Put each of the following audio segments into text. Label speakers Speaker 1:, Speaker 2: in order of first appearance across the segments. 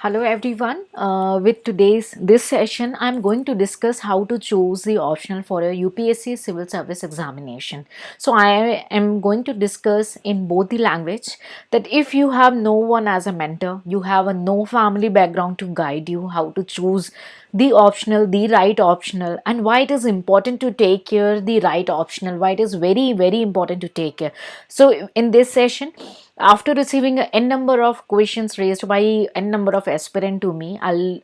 Speaker 1: Hello everyone. With today's this session, I'm going to discuss how to choose the optional for a UPSC Civil Service examination. So I am going to discuss in both the language that if you have no one as a mentor, you have a no family background to guide you how to choose the optional, the right optional, and why it is important to take care the right optional, why it is very important to take care. So in this session, after receiving a n number of questions raised by n number of aspirant to me, I'll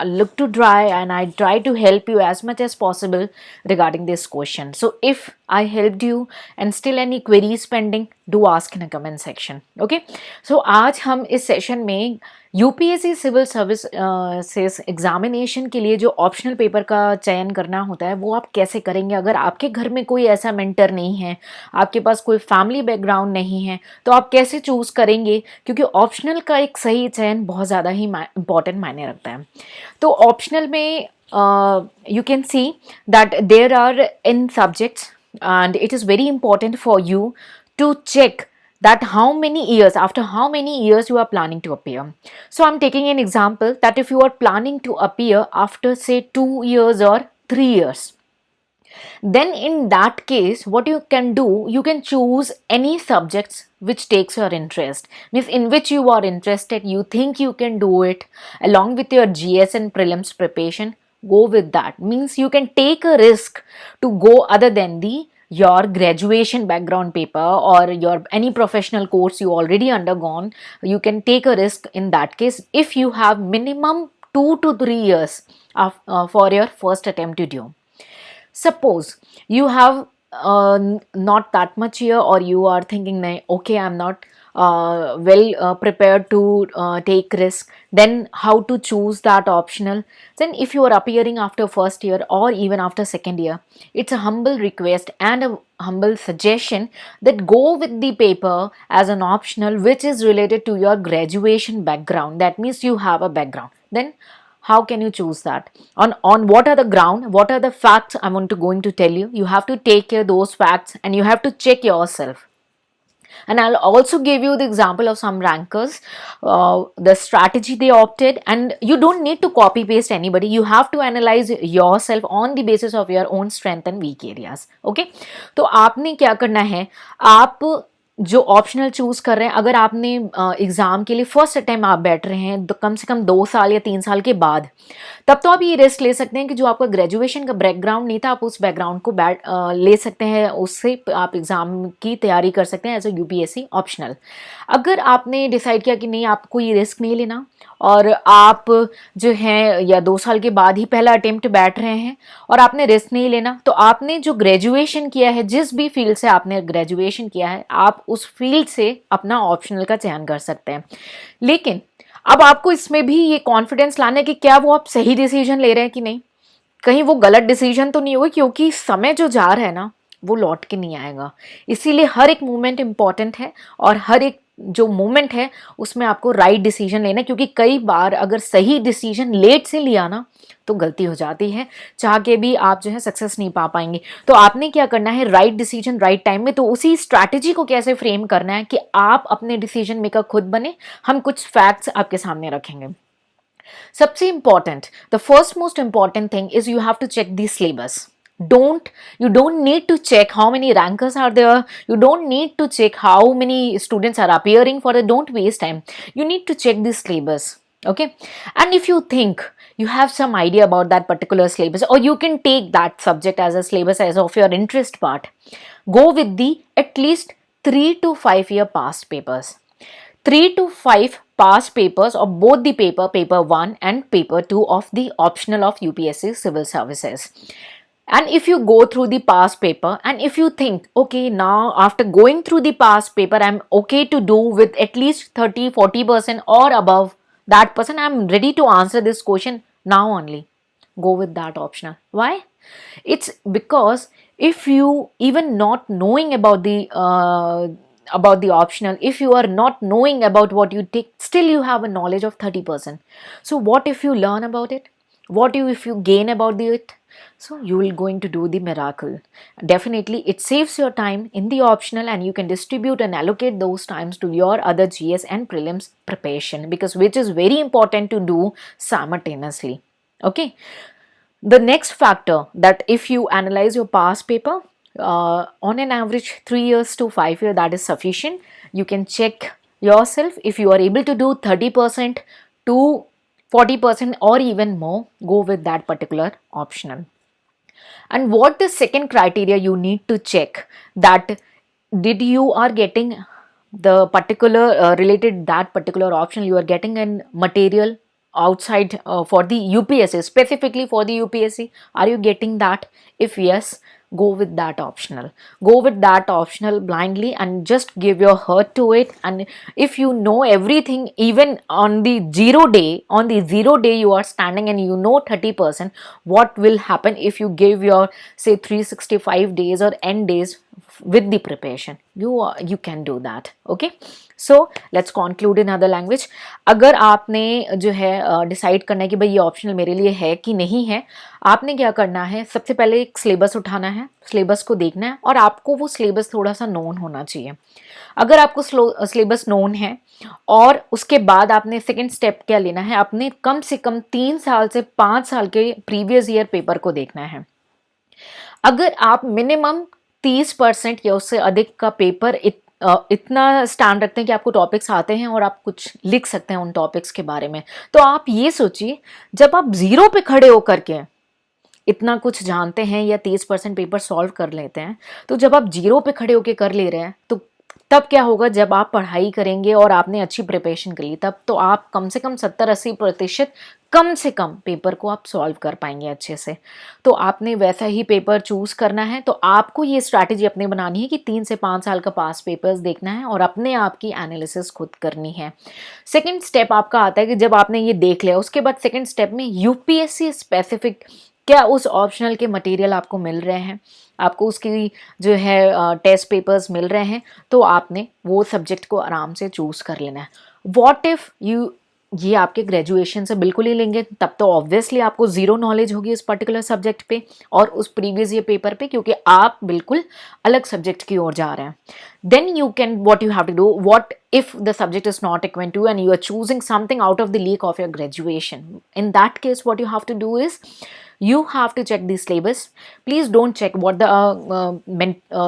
Speaker 1: look to try and I try to help you as much as possible regarding this question. So if I helped you and still any queries pending, do ask in a comment section. Okay, so आज हम इस session में UPSC civil service examination के लिए जो optional paper का चयन करना होता है वो आप कैसे करेंगे। अगर आपके घर में कोई ऐसा मेंटर नहीं है, आपके पास कोई फैमिली बैकग्राउंड नहीं है, तो आप कैसे चूज करेंगे, क्योंकि ऑप्शनल का एक सही चयन बहुत ज़्यादा ही इंपॉर्टेंट मायने रखता है। तो ऑप्शनल में you can see that there are in subjects and it is very important for you to check that after how many years you are planning to appear. So I'm taking an example that if you are planning to appear after say 2 years or 3 years, then in that case what you can do, you can choose any subjects which takes your interest, means in which you are interested, you think you can do it along with your GS and prelims preparation. Go with that, means you can take a risk to go other than the your graduation background paper or your any professional course you already undergone. You can take a risk in that case if you have minimum 2 to 3 years for your first attempt to do. Suppose you have not that much here, or you are thinking, okay, I'm not prepared to take risk. Then how to choose that optional? Then if you are appearing after first year or even after second year, it's a humble request and a humble suggestion that go with the paper as an optional which is related to your graduation background. That means you have a background. Then how can you choose that? On what are the ground, what are the facts I'm going to tell you. You have to take care those facts and you have to check yourself. And I'll also give you the example of some rankers, the strategy they opted, and you don't need to copy paste anybody. You have to analyze yourself on the basis of your own strength and weak areas. Okay, तो आपने क्या करना है, आप जो optional choose कर रहे हैं, अगर आपने एग्जाम के लिए फर्स्ट अटेम्प्ट आप बैठ रहे हैं तो कम से कम 2 साल या 3 साल के बाद, तब तो आप ये रिस्क ले सकते हैं कि जो आपका ग्रेजुएशन का बैकग्राउंड नहीं था, आप उस बैकग्राउंड को ले सकते हैं, उससे आप एग्जाम की तैयारी कर सकते हैं एज अ यूपीएससी ऑप्शनल। अगर आपने डिसाइड किया कि नहीं, आपको ये रिस्क नहीं लेना और आप जो हैं या 2 साल के बाद ही पहला अटेम्प्ट बैठ रहे हैं और आपने रिस्क नहीं लेना, तो आपने जो ग्रेजुएशन किया है, जिस भी फील्ड से आपने ग्रेजुएशन किया है, आप उस फील्ड से अपना ऑप्शनल का चयन कर सकते हैं। लेकिन अब आपको इसमें भी ये कॉन्फिडेंस लाना है कि क्या वो आप सही डिसीजन ले रहे हैं कि नहीं, कहीं वो गलत डिसीजन तो नहीं हुआ, क्योंकि समय जो जा रहा है ना वो लौट के नहीं आएगा। इसीलिए हर एक मोमेंट इंपॉर्टेंट है और हर एक जो मोमेंट है उसमें आपको राइट डिसीजन लेना है, क्योंकि कई बार अगर सही डिसीजन लेट से लिया ना तो गलती हो जाती है, चाह के भी आप जो है सक्सेस नहीं पा पाएंगे। तो आपने क्या करना है, राइट डिसीजन राइट टाइम में। तो उसी स्ट्रैटेजी को कैसे फ्रेम करना है कि आप अपने डिसीजन मेकर खुद बने। हम कुछ फैक्ट्स आपके सामने रखेंगे। सबसे important, the first most important thing is you have to check the syllabus. You don't need to check how many rankers are there. You don't need to check how many students are appearing for it. Don't waste time. You need to check the syllabus. Okay, and if you think you have some idea about that particular syllabus, or you can take that subject as a syllabus as of your interest part, go with the at least 3 to 5 year past papers. 3 to 5 past papers of both the paper 1 and paper 2 of the optional of UPSC civil services. And if you go through the past paper and if you think, okay, now after going through the past paper, I'm okay to do with at least 30-40% or above that person, I'm ready to answer this question now only, go with that optional. Why? It's because if you even not knowing about the optional, if you are not knowing about what you take, still you have a knowledge of 30%. So what if you learn about it? What if you gain about it? So you will going to do the miracle. Definitely it saves your time in the optional, and you can distribute and allocate those times to your other GS and prelims preparation, because which is very important to do simultaneously. Okay. The next factor, that if you analyze your past paper, on an average 3 years to 5 years, that is sufficient. You can check yourself if you are able to do 30% to 40% or even more, go with that particular optional. And what the second criteria you need to check, that did you are getting the particular related that particular option, you are getting an material outside for the UPSC, specifically for the UPSC, are you getting that? If yes, go with that optional, go with that optional blindly and just give your heart to it. And if you know everything, even on the 0 day, on the 0 day you are standing and you know 30%, what will happen if you give your say 365 days or n days with the preparation? You can do that. Okay, so let's conclude in other language. अगर आपने जो है decide करना है कि भाई ये optional मेरे लिए है कि नहीं है, आपने क्या करना है, सबसे पहले एक सिलेबस उठाना है, सिलेबस को देखना है, और आपको वो सिलेबस थोड़ा सा नोन होना चाहिए. अगर आपको सिलेबस नोन है, और उसके बाद आपने सेकंड स्टेप क्या लेना है, आपने कम से कम 3 साल से 5 साल के प्रीवियस ईयर पेपर को देखना है. अगर आप मिनिमम 30% या उससे अधिक का पेपर इतना स्टैंड रखते हैं कि आपको टॉपिक्स आते हैं और आप कुछ लिख सकते हैं उन टॉपिक्स के बारे में, तो आप ये सोचिए, जब आप 0 पे खड़े होकर के इतना कुछ जानते हैं या 30% पेपर सॉल्व कर लेते हैं, तो जब आप 0 पे खड़े होकर कर ले रहे हैं, तो तब क्या होगा, जब आप पढ़ाई करेंगे और आपने अच्छी प्रिपरेशन करी, तब तो आप कम से कम 70-80% कम से कम पेपर को आप सॉल्व कर पाएंगे अच्छे से. तो आपने वैसा ही पेपर चूज करना है. तो आपको ये स्ट्रैटेजी अपने बनानी है कि 3 से 5 साल का पास पेपर्स देखना है और अपने आप की एनालिसिस खुद करनी है. सेकंड स्टेप आपका आता है कि जब आपने ये देख लिया, उसके बाद सेकंड स्टेप में यूपीएससी स्पेसिफिक क्या उस ऑप्शनल के मटेरियल आपको मिल रहे हैं, आपको उसकी जो है टेस्ट पेपर्स मिल रहे हैं, तो आपने वो सब्जेक्ट को आराम से चूज कर लेना है. व्हाट इफ यू ये आपके ग्रेजुएशन से बिल्कुल ही लेंगे, तब तो ऑब्वियसली आपको जीरो नॉलेज होगी इस पर्टिकुलर सब्जेक्ट पे और उस प्रीवियस ईयर पेपर पे, क्योंकि आप बिल्कुल अलग सब्जेक्ट की ओर जा रहे हैं. then you can, what you have to do, what if the subject is not equivalent to and you are choosing something out of the league of your graduation, in that case what you have to do is you have to check the syllabus. Please don't check what the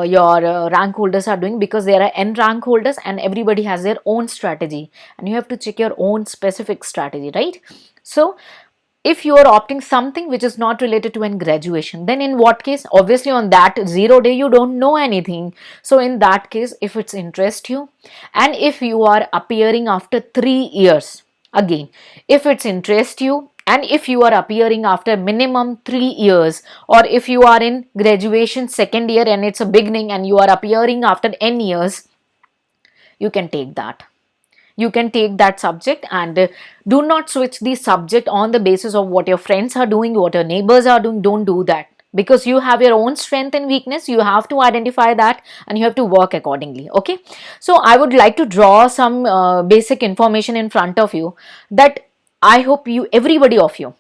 Speaker 1: your rank holders are doing, because there are n rank holders and everybody has their own strategy, and you have to check your own specific strategy, right? So if you are opting something which is not related to an graduation, then in what case, obviously on that 0 day you don't know anything. So in that case, if it's interest you, and if you are appearing after 3 years, again, if it's interest you, and if you are appearing after minimum 3 years, or if you are in graduation second year and it's a beginning and you are appearing after n years, you can take that. You can take that subject, and do not switch the subject on the basis of what your friends are doing, what your neighbors are doing. Don't do that, because you have your own strength and weakness. You have to identify that and you have to work accordingly. Okay, so I would like to draw some basic information in front of you, that I hope you, everybody of you,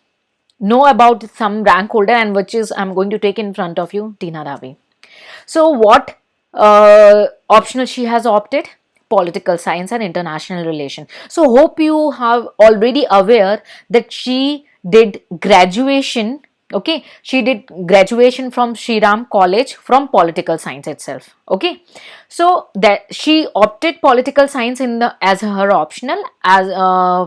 Speaker 1: know about some rank holder, and which is I'm going to take in front of you, Tina Ravi. So what optional she has opted? Political science and international relation. So hope you have already aware that she did graduation. Okay, she did graduation from Shri Ram College from political science itself. Okay, so that she opted political science in the as her optional, as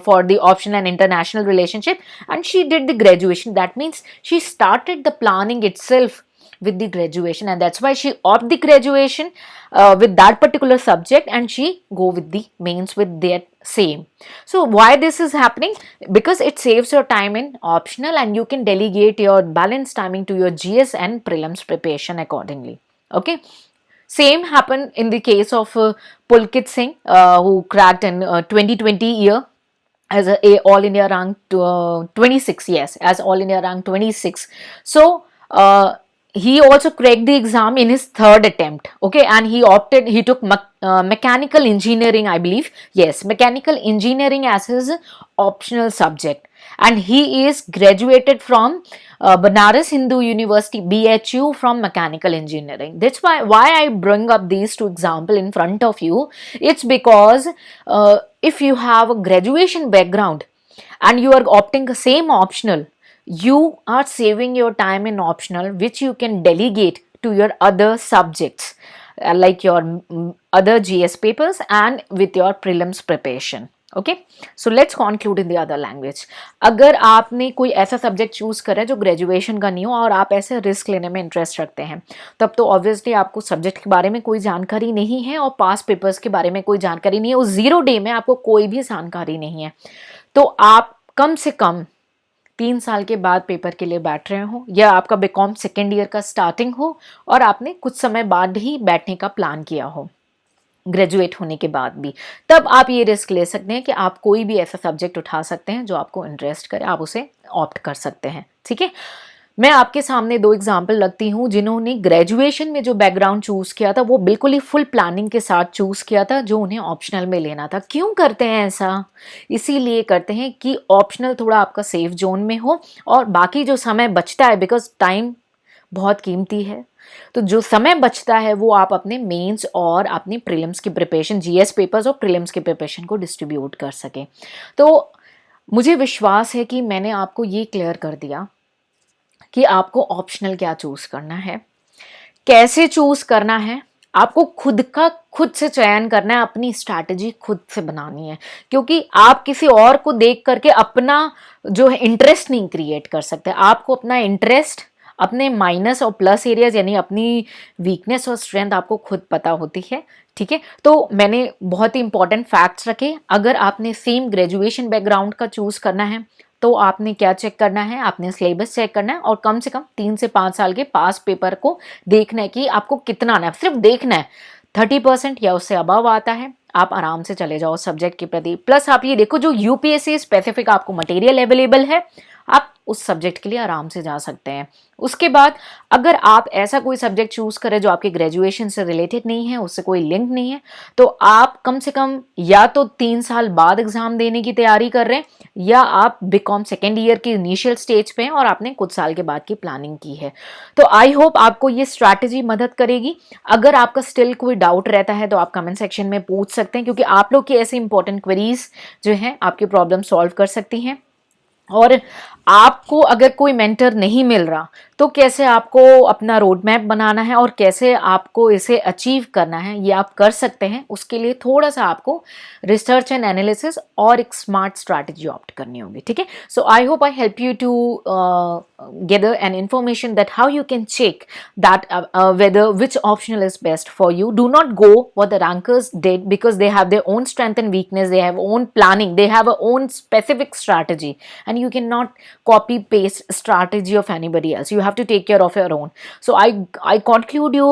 Speaker 1: for the option and international relationship, and she did the graduation. That means she started the planning itself with the graduation, and that's why she opt the graduation with that particular subject, and she go with the mains with that same. So why this is happening? Because it saves your time in optional, and you can delegate your balance timing to your GS and prelims preparation accordingly. Okay, same happened in the case of Pulkit Singh, who cracked in 2020 year as a all India rank 26. Yes, as all India rank 26. So he also cracked the exam in his third attempt. Okay, and he took mechanical engineering, I believe. Yes, mechanical engineering as his optional subject, and he is graduated from Banaras Hindu University, BHU, from mechanical engineering. That's why I bring up these two example in front of you. It's because if you have a graduation background and you are opting the same optional, you are saving your time in optional, which you can delegate to your other subjects, like your other GS papers and with your prelims preparation. Okay, so let's conclude in the other language. अगर आपने कोई ऐसा subject choose करा है जो graduation का नहीं हो और आप ऐसे रिस्क लेने में इंटरेस्ट रखते हैं, तब तो ऑब्वियसली आपको सब्जेक्ट के बारे में कोई जानकारी नहीं है और पास पेपर्स के बारे में कोई जानकारी नहीं है, उस 0 डे में आपको कोई भी जानकारी नहीं है. तो आप कम से कम 3 साल के बाद पेपर के लिए बैठ रहे हो, या आपका बीकॉम सेकेंड ईयर का स्टार्टिंग हो और आपने कुछ समय बाद ही बैठने का प्लान किया हो ग्रेजुएट होने के बाद भी, तब आप ये रिस्क ले सकते हैं कि आप कोई भी ऐसा सब्जेक्ट उठा सकते हैं जो आपको इंटरेस्ट करे, आप उसे ऑप्ट कर सकते हैं. ठीक है, मैं आपके सामने 2 एग्जाम्पल रखती हूँ जिन्होंने ग्रेजुएशन में जो बैकग्राउंड चूज किया था वो बिल्कुल ही फुल प्लानिंग के साथ चूज किया था, जो उन्हें ऑप्शनल में लेना था. क्यों करते हैं ऐसा? इसीलिए करते हैं कि ऑप्शनल थोड़ा आपका सेफ जोन में हो और बाकी जो समय बचता है, बिकॉज टाइम बहुत कीमती है, तो जो समय बचता है वो आप अपने मेंस और अपने प्रीलिम्स की प्रिपरेशन, जीएस पेपर्स और प्रीलिम्स की प्रिपरेशन को डिस्ट्रीब्यूट कर सकें. तो मुझे विश्वास है कि मैंने आपको ये क्लियर कर दिया कि आपको ऑप्शनल क्या चूज करना है, कैसे चूज करना है. आपको खुद से चयन करना है, अपनी स्ट्रैटेजी खुद से बनानी है, क्योंकि आप किसी और को देख करके अपना जो है इंटरेस्ट नहीं क्रिएट कर सकते. आपको अपना इंटरेस्ट, अपने माइनस और प्लस एरियाज, यानी अपनी वीकनेस और स्ट्रेंथ आपको खुद पता होती है. ठीक है, तो मैंने बहुत ही इंपॉर्टेंट फैक्ट्स रखे. अगर आपने सेम ग्रेजुएशन बैकग्राउंड का चूज करना है तो आपने क्या चेक करना है, आपने सिलेबस चेक करना है और कम से कम 3 से 5 साल के पास पेपर को देखना है कि आपको कितना आना है. सिर्फ देखना है, 30% या उससे अबव आता है, आप आराम से चले जाओ सब्जेक्ट के प्रति. प्लस आप ये देखो जो यूपीएससी स्पेसिफिक आपको मटेरियल अवेलेबल है, आप उस सब्जेक्ट के लिए आराम से जा सकते हैं. उसके बाद अगर आप ऐसा कोई सब्जेक्ट चूज करें जो आपके ग्रेजुएशन से रिलेटेड नहीं है, उससे कोई लिंक नहीं है, तो आप कम से कम या तो 3 साल बाद एग्जाम देने की तैयारी कर रहे हैं, या आप बीकॉम सेकेंड ईयर के इनिशियल स्टेज पे हैं और आपने कुछ साल के बाद की प्लानिंग की है. तो आई होप आपको ये स्ट्रैटेजी मदद करेगी. अगर आपका स्टिल कोई डाउट रहता है तो आप कमेंट सेक्शन में पूछ सकते हैं, क्योंकि आप लोग की ऐसी इंपॉर्टेंट क्वेरीज जो है आपकी प्रॉब्लम सॉल्व कर सकती हैं. और आपको अगर कोई मेंटर नहीं मिल रहा तो कैसे आपको अपना रोड मैप बनाना है और कैसे आपको इसे अचीव करना है, ये आप कर सकते हैं. उसके लिए थोड़ा सा आपको रिसर्च एंड एनालिसिस और एक स्मार्ट स्ट्रैटेजी ऑप्ट करनी होगी. ठीक है, so I hope I help you to gather an information that how you can check that whether which optional is best for you. Do not go what the rankers did, because they have their own strength and weakness, they have own planning, they have a own specific strategy, and you cannot copy paste strategy of anybody else. You have to take care of your own. So I conclude you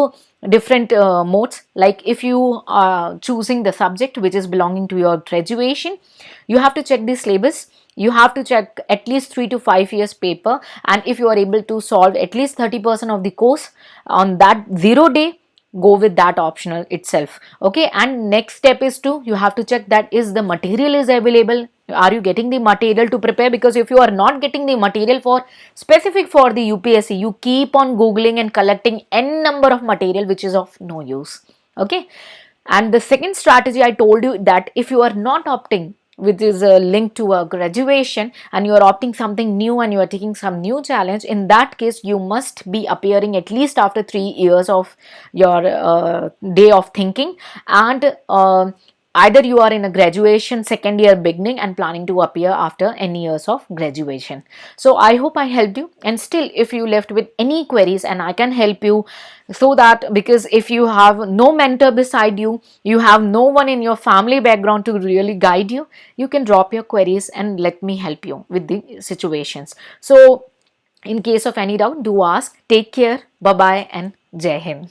Speaker 1: different modes, like if you are choosing the subject which is belonging to your graduation, you have to check the syllabus, you have to check at least 3 to 5 years paper, and if you are able to solve at least 30% of the course on that 0 day, go with that optional itself. Okay, and next step is to, you have to check that is the material is available, are you getting the material to prepare, because if you are not getting the material for specific for the UPSC, you keep on googling and collecting n number of material which is of no use. Okay, and the second strategy I told you, that if you are not opting which is a link to a graduation and you are opting something new and you are taking some new challenge, in that case you must be appearing at least after 3 years of your day of thinking, and either you are in a graduation second year beginning and planning to appear after n years of graduation. So I hope I helped you, and still if you left with any queries and I can help you, so that, because if you have no mentor beside you, you have no one in your family background to really guide you, you can drop your queries and let me help you with the situations. So in case of any doubt, do ask. Take care, bye bye, and Jai Hind.